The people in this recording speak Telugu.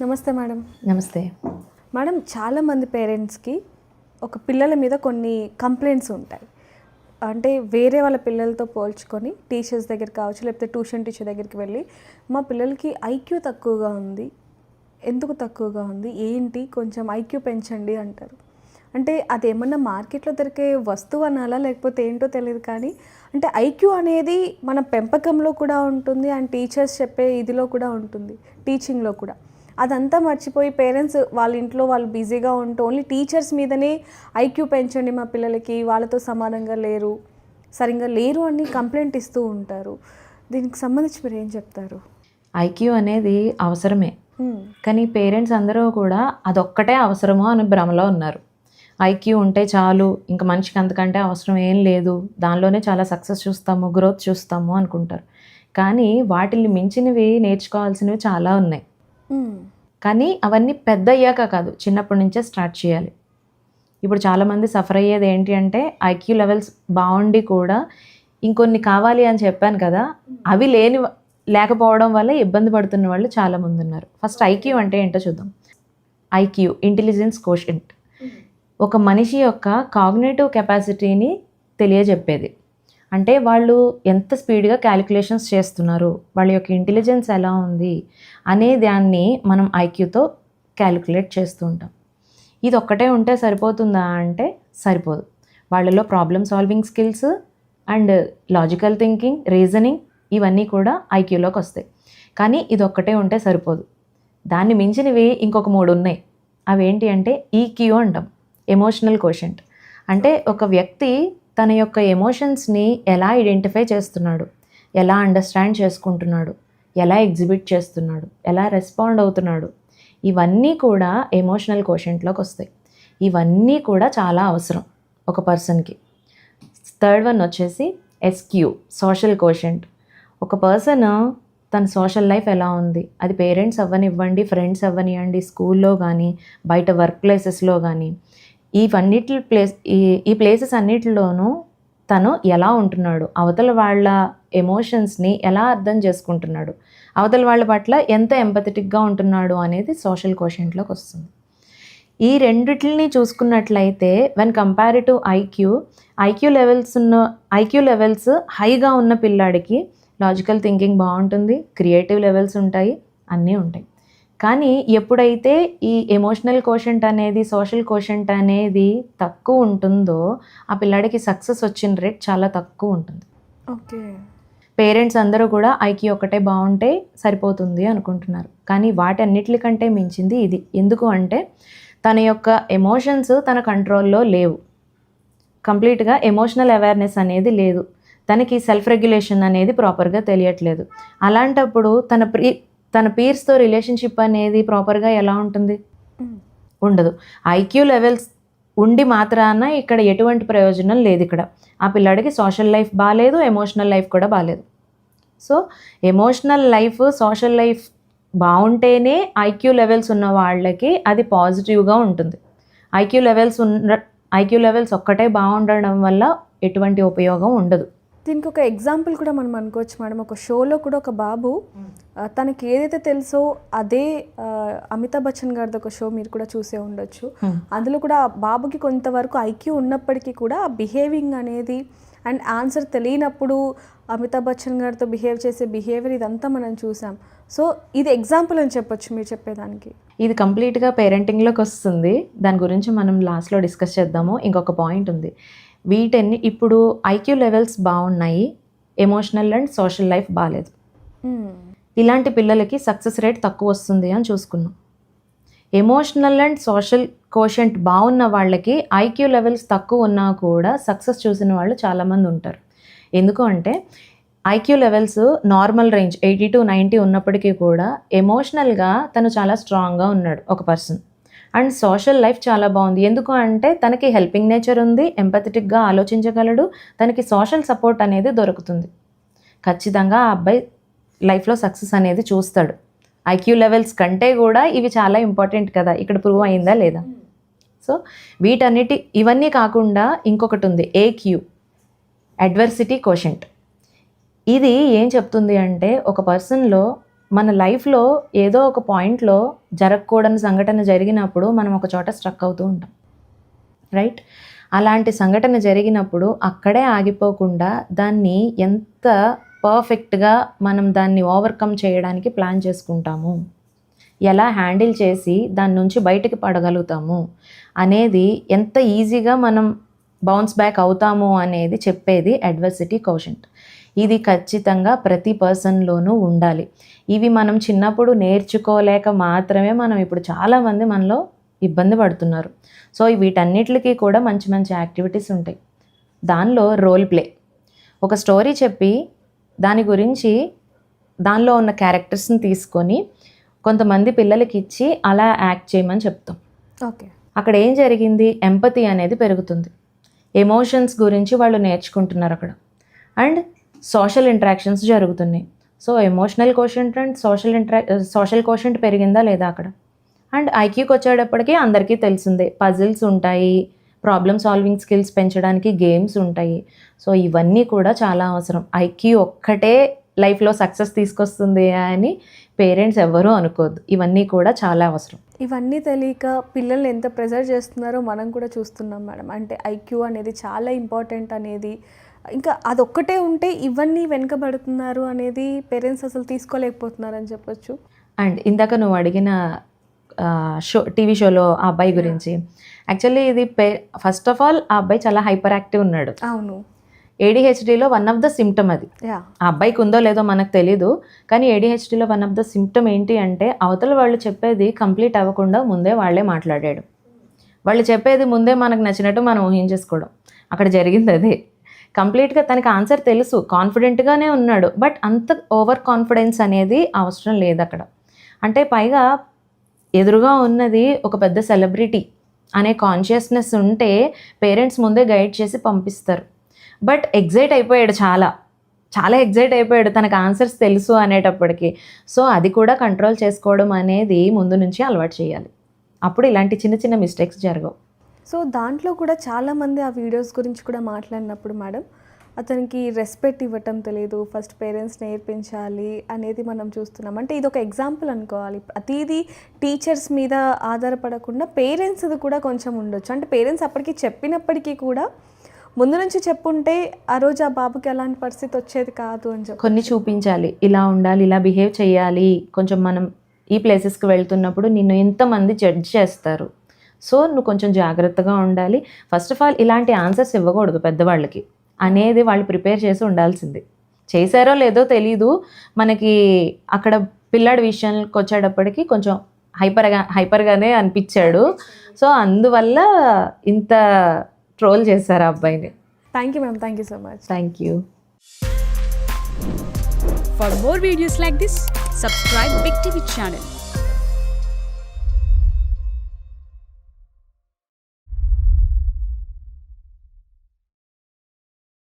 నమస్తే మేడం. నమస్తే మేడం, చాలామంది పేరెంట్స్కి ఒక పిల్లల మీద కొన్ని కంప్లైంట్స్ ఉంటాయి. అంటే వేరే వాళ్ళ పిల్లలతో పోల్చుకొని టీచర్స్ దగ్గర కావచ్చు, లేకపోతే ట్యూషన్ టీచర్ దగ్గరికి వెళ్ళి మా పిల్లలకి ఐక్యూ తక్కువగా ఉంది, ఎందుకు తక్కువగా ఉంది, ఏంటి కొంచెం ఐక్యూ పెంచండి అంటారు. అంటే అదేమన్నా మార్కెట్లో దొరికే వస్తువు అనాలా లేకపోతే ఏంటో తెలియదు, కానీ అంటే ఐక్యూ అనేది మన పెంపకంలో కూడా ఉంటుంది అండ్ టీచర్స్ చెప్పే ఇదిలో కూడా ఉంటుంది, టీచింగ్లో కూడా. అదంతా మర్చిపోయి పేరెంట్స్ వాళ్ళ ఇంట్లో వాళ్ళు బిజీగా ఉంటూ ఓన్లీ టీచర్స్ మీదనే ఐక్యూ పెంచండి మా పిల్లలకి, వాళ్ళతో సమానంగా లేరు, సరిగ్గా లేరు అని కంప్లైంట్ ఇస్తూ ఉంటారు. దీనికి సంబంధించి మీరు ఏం చెప్తారు? ఐక్యూ అనేది అవసరమే, కానీ పేరెంట్స్ అందరూ కూడా అదొక్కటే అవసరమో అని భ్రమలో ఉన్నారు. ఐక్యూ ఉంటే చాలు, ఇంకా మనిషికి అంతకంటే అవసరం ఏం లేదు, దానిలోనే చాలా సక్సెస్ చూస్తాము, గ్రోత్ చూస్తాము అనుకుంటారు. కానీ వాటిని మించినవి నేర్చుకోవాల్సినవి చాలా ఉన్నాయి. కానీ అవన్నీ పెద్ద అయ్యాక కాదు, చిన్నప్పటి నుంచే స్టార్ట్ చేయాలి. ఇప్పుడు చాలామంది సఫర్ అయ్యేది ఏంటి అంటే ఐక్యూ లెవెల్స్ బాగుండి కూడా ఇంకొన్ని కావాలి అని చెప్పాను కదా, అవి లేకపోవడం వల్ల ఇబ్బంది పడుతున్న వాళ్ళు చాలామంది ఉన్నారు. ఫస్ట్ ఐక్యూ అంటే ఏంటో చూద్దాం. ఐక్యూ ఇంటెలిజెన్స్ కోషెంట్, ఒక మనిషి యొక్క కాగ్నేటివ్ కెపాసిటీని తెలియజెప్పేది. అంటే వాళ్ళు ఎంత స్పీడ్గా క్యాలిక్యులేషన్స్ చేస్తున్నారు, వాళ్ళ యొక్క ఇంటెలిజెన్స్ ఎలా ఉంది అనే దాన్ని మనం ఐక్యూతో క్యాలిక్యులేట్ చేస్తూ ఉంటాం. ఇది ఒక్కటే ఉంటే సరిపోతుందా అంటే సరిపోదు. వాళ్ళలో problem solving skills and logical thinking, reasoning ఇవన్నీ కూడా ఐక్యూలోకి వస్తాయి. కానీ ఇది ఒక్కటే ఉంటే సరిపోదు, దాన్ని మించినవి ఇంకొక 3 ఉన్నాయి. అవేంటి అంటే ఈక్యూ అంటాం, ఎమోషనల్ కోషెంట్. అంటే ఒక వ్యక్తి తన యొక్క ఎమోషన్స్ని ఎలా ఐడెంటిఫై చేస్తున్నాడు, ఎలా అండర్స్టాండ్ చేసుకుంటున్నాడు, ఎలా ఎగ్జిబిట్ చేస్తున్నాడు, ఎలా రెస్పాండ్ అవుతున్నాడు, ఇవన్నీ కూడా ఎమోషనల్ కోషెంట్లోకి వస్తాయి. ఇవన్నీ కూడా చాలా అవసరం ఒక పర్సన్కి. థర్డ్ వన్ వచ్చేసి ఎస్క్యూ, సోషల్ కోషెంట్. ఒక పర్సన్ తన సోషల్ లైఫ్ ఎలా ఉంది, అది పేరెంట్స్ అవ్వనివ్వండి, ఫ్రెండ్స్ అవ్వనివ్వండి, స్కూల్లో కానీ బయట వర్క్ ప్లేసెస్లో కానీ, ఈ ప్లేసెస్ అన్నిటిలోనూ తను ఎలా ఉంటున్నాడు, అవతల వాళ్ళ ఎమోషన్స్ని ఎలా అర్థం చేసుకుంటున్నాడు, అవతల వాళ్ళ పట్ల ఎంత ఎంపథెటిక్గా ఉంటున్నాడు అనేది సోషల్ కోషెంట్లోకి వస్తుంది. ఈ రెండిటిని చూసుకున్నట్లయితే వెన్ కంపారిటివ్ ఐక్యూ లెవెల్స్ హైగా ఉన్న పిల్లాడికి లాజికల్ థింకింగ్ బాగుంటుంది, క్రియేటివ్ లెవెల్స్ ఉంటాయి, అన్నీ ఉంటాయి. కానీ ఎప్పుడైతే ఈ ఎమోషనల్ కోషెంట్ అనేది, సోషల్ కోషెంట్ అనేది తక్కువ ఉంటుందో ఆ పిల్లాడికి సక్సెస్ వచ్చిన రేట్ చాలా తక్కువ ఉంటుంది. ఓకే. పేరెంట్స్ అందరూ కూడా ఐక్యూ ఒకటే బాగుంటే సరిపోతుంది అనుకుంటున్నారు, కానీ వాటన్నిటికంటే మించింది ఇది. ఎందుకు అంటే తన యొక్క ఎమోషన్స్ తన కంట్రోల్లో లేవు, కంప్లీట్గా ఎమోషనల్ అవేర్నెస్ అనేది లేదు, తనకి సెల్ఫ్ రెగ్యులేషన్ అనేది ప్రాపర్గా తెలియట్లేదు. అలాంటప్పుడు తన పీర్స్తో రిలేషన్షిప్ అనేది ప్రాపర్గా ఎలా ఉంటుంది? ఉండదు. ఐక్యూ లెవెల్స్ ఉండి మాత్రాన ఇక్కడ ఎటువంటి ప్రయోజనం లేదు. ఇక్కడ ఆ పిల్లాడికి సోషల్ లైఫ్ బాగాలేదు, ఎమోషనల్ లైఫ్ కూడా బాగాలేదు. So emotional life, social life బాగుంటేనే ఐక్యూ లెవెల్స్ ఉన్న వాళ్ళకి అది పాజిటివ్గా ఉంటుంది. ఐక్యూ లెవెల్స్ ఒక్కటే బాగుండడం వల్ల ఎటువంటి ఉపయోగం ఉండదు. దీనికి ఒక ఎగ్జాంపుల్ కూడా మనం అనుకోవచ్చు మేడం. ఒక షోలో కూడా ఒక బాబు తనకి ఏదైతే తెలుసో అదే, అమితాబ్ బచ్చన్ గారిది ఒక షో మీరు కూడా చూసే ఉండొచ్చు. అందులో కూడా బాబుకి కొంతవరకు ఐక్యూ ఉన్నప్పటికీ కూడా బిహేవింగ్ అనేది అండ్ ఆన్సర్ తెలియనప్పుడు అమితాబ్ బచ్చన్ గారితో బిహేవ్ చేసే బిహేవియర్ ఇదంతా మనం చూసాం. సో ఇది ఎగ్జాంపుల్ అని చెప్పొచ్చు మీరు చెప్పేదానికి. ఇది కంప్లీట్గా పేరెంటింగ్లోకి వస్తుంది, దాని గురించి మనం లాస్ట్లో డిస్కస్ చేద్దాము. ఇంకొక పాయింట్ ఉంది. ఇప్పుడు ఐక్యూ లెవెల్స్ బాగున్నాయి, ఎమోషనల్ అండ్ సోషల్ లైఫ్ బాగాలేదు, ఇలాంటి పిల్లలకి సక్సెస్ రేట్ తక్కువ వస్తుంది అని చూసుకున్నాం. ఎమోషనల్ అండ్ సోషల్ కోషెంట్ బాగున్న వాళ్ళకి ఐక్యూ లెవెల్స్ తక్కువ ఉన్నా కూడా సక్సెస్ చూసిన వాళ్ళు చాలామంది ఉంటారు. ఎందుకు అంటే IQ levels normal range 80 to 90 ఉన్నప్పటికీ కూడా ఎమోషనల్గా తను చాలా స్ట్రాంగ్గా ఉన్నాడు ఒక పర్సన్. అండ్ సోషల్ లైఫ్ చాలా బాగుంది. ఎందుకు అంటే తనకి హెల్పింగ్ నేచర్ ఉంది, ఎంపథెటిక్గా ఆలోచించగలడు, తనకి సోషల్ సపోర్ట్ అనేది దొరుకుతుంది. ఖచ్చితంగా ఆ అబ్బాయి లైఫ్లో సక్సెస్ అనేది చూస్తాడు. ఐక్యూ లెవెల్స్ కంటే కూడా ఇవి చాలా ఇంపార్టెంట్ కదా, ఇక్కడ ప్రూవ్ అయిందా లేదా? సో ఇవన్నీ కాకుండా ఇంకొకటి ఉంది, ఏక్యూ, అడ్వర్సిటీ కోషెంట్. ఇది ఏం చెప్తుంది అంటే ఒక పర్సన్లో మన లైఫ్లో ఏదో ఒక పాయింట్లో జరగకూడని సంఘటన జరిగినప్పుడు మనం ఒక చోట స్ట్రక్ అవుతూ ఉంటాం, రైట్? అలాంటి సంఘటన జరిగినప్పుడు అక్కడే ఆగిపోకుండా దాన్ని ఎంత పర్ఫెక్ట్గా మనం దాన్ని ఓవర్కమ్ చేయడానికి ప్లాన్ చేసుకుంటాము, ఎలా హ్యాండిల్ చేసి దాని నుంచి బయటికి పడగలుగుతాము అనేది, ఎంత ఈజీగా మనం బౌన్స్ బ్యాక్ అవుతాము అనేది చెప్పేది అడ్వర్సిటీ కోషెంట్. ఇది ఖచ్చితంగా ప్రతి పర్సన్లోనూ ఉండాలి. ఇవి మనం చిన్నప్పుడు నేర్చుకోలేక మాత్రమే మనం ఇప్పుడు చాలామంది మనలో ఇబ్బంది పడుతున్నారు. సో వీటన్నిటికీ కూడా మంచి మంచి యాక్టివిటీస్ ఉంటాయి. దానిలో రోల్ ప్లే, ఒక స్టోరీ చెప్పి దాని గురించి దానిలో ఉన్న క్యారెక్టర్స్ని తీసుకొని కొంతమంది పిల్లలకి ఇచ్చి అలా యాక్ట్ చేయమని చెప్తాం. ఓకే, అక్కడ ఏం జరిగింది, ఎంపతి అనేది పెరుగుతుంది, ఎమోషన్స్ గురించి వాళ్ళు నేర్చుకుంటున్నారు అక్కడ, అండ్ సోషల్ ఇంటరాక్షన్స్ జరుగుతున్నాయి. So emotional quotient and social quotient పెరిగిందా లేదా అక్కడ. అండ్ ఐక్యూకి వచ్చేటప్పటికి అందరికీ తెలిసిందే, పజిల్స్ ఉంటాయి, ప్రాబ్లమ్ సాల్వింగ్ స్కిల్స్ పెంచడానికి గేమ్స్ ఉంటాయి. సో ఇవన్నీ కూడా చాలా అవసరం. ఐక్యూ ఒక్కటే లైఫ్లో సక్సెస్ తీసుకొస్తుంది అని పేరెంట్స్ ఎవ్వరూ అనుకోవద్దు. ఇవన్నీ కూడా చాలా అవసరం. ఇవన్నీ తెలియక పిల్లల్ని ఎంత ప్రెజర్ చేస్తున్నారో మనం కూడా చూస్తున్నాం మేడం. అంటే ఐక్యూ అనేది చాలా ఇంపార్టెంట్ అనేది, ఇంకా అదొక్కటే ఉంటే ఇవన్నీ వెనుకబడుతున్నారు అనేది పేరెంట్స్ అసలు తీసుకోలేకపోతున్నారని చెప్పొచ్చు. అండ్ ఇందాక నువ్వు అడిగిన టీవీ షోలో ఆ అబ్బాయి గురించి, యాక్చువల్లీ ఇది ఫస్ట్ ఆఫ్ ఆల్ ఆ అబ్బాయి చాలా హైపర్ యాక్టివ్ ఉన్నాడు. అవును, ADHDలో వన్ ఆఫ్ ద సిమ్టమ్ అది. యా, ఆ అబ్బాయికి ఉందో లేదో మనకు తెలీదు, కానీ ADHDలో వన్ ఆఫ్ ద సిమ్టమ్ ఏంటి అంటే అవతల వాళ్ళు చెప్పేది కంప్లీట్ అవ్వకుండా ముందే వాళ్ళే మాట్లాడాడు. వాళ్ళు చెప్పేది ముందే మనకు నచ్చినట్టు మనం ఊహించేసుకోవడం, అక్కడ జరిగింది అదే. కంప్లీట్గా తనకి ఆన్సర్ తెలుసు, కాన్ఫిడెంట్గానే ఉన్నాడు, బట్ అంత ఓవర్ కాన్ఫిడెన్స్ అనేది అవసరం లేదు అక్కడ. అంటే పైగా ఎదురుగా ఉన్నది ఒక పెద్ద సెలబ్రిటీ అనే కాన్షియస్నెస్ ఉంటే పేరెంట్స్ ముందే గైడ్ చేసి పంపిస్తారు. బట్ ఎగ్జైట్ అయిపోయాడు, చాలా చాలా ఎగ్జైట్ అయిపోయాడు తనకు ఆన్సర్స్ తెలుసు అనేటప్పటికి. సో అది కూడా కంట్రోల్ చేసుకోవడం అనేది ముందు నుంచి అలవాటు చేయాలి, అప్పుడు ఇలాంటి చిన్న చిన్న మిస్టేక్స్ జరగవు. సో దాంట్లో కూడా చాలామంది ఆ వీడియోస్ గురించి కూడా మాట్లాడినప్పుడు మేడం, అతనికి రెస్పెక్ట్ ఇవ్వటం తెలియదు, ఫస్ట్ పేరెంట్స్ నేర్పించాలి అనేది మనం చూస్తున్నాం. అంటే ఇది ఒక ఎగ్జాంపుల్ అనుకోవాలి. ప్రతిదీ టీచర్స్ మీద ఆధారపడకుండా పేరెంట్స్ది కూడా కొంచెం ఉండొచ్చు. అంటే పేరెంట్స్ అప్పటికి చెప్పినప్పటికీ కూడా ముందు నుంచి చెప్పుంటే ఆ రోజు ఆ బాబుకి అలాంటి పరిస్థితి వచ్చేది కాదు అని చెప్పి కొన్ని చూపించాలి, ఇలా ఉండాలి, ఇలా బిహేవ్ చేయాలి. కొంచెం మనం ఈ ప్లేసెస్కి వెళ్తున్నప్పుడు నిన్ను ఎంతమంది జడ్జ్ చేస్తారు, సో నువ్వు కొంచెం జాగ్రత్తగా ఉండాలి. ఫస్ట్ ఆఫ్ ఆల్ ఇలాంటి ఆన్సర్స్ ఇవ్వకూడదు పెద్దవాళ్ళకి అనేది వాళ్ళు ప్రిపేర్ చేసి ఉండాల్సింది. చేశారో లేదో తెలీదు, మనకి అక్కడ పిల్లాడి విషయానికి వచ్చేటప్పటికి కొంచెం హైపర్గానే అనిపించాడు. సో అందువల్ల ఇంత ట్రోల్ చేశారు ఆ అబ్బాయిని. Thank you ma'am, thank you so much. Thank you. For more videos like this, subscribe Big TV channel.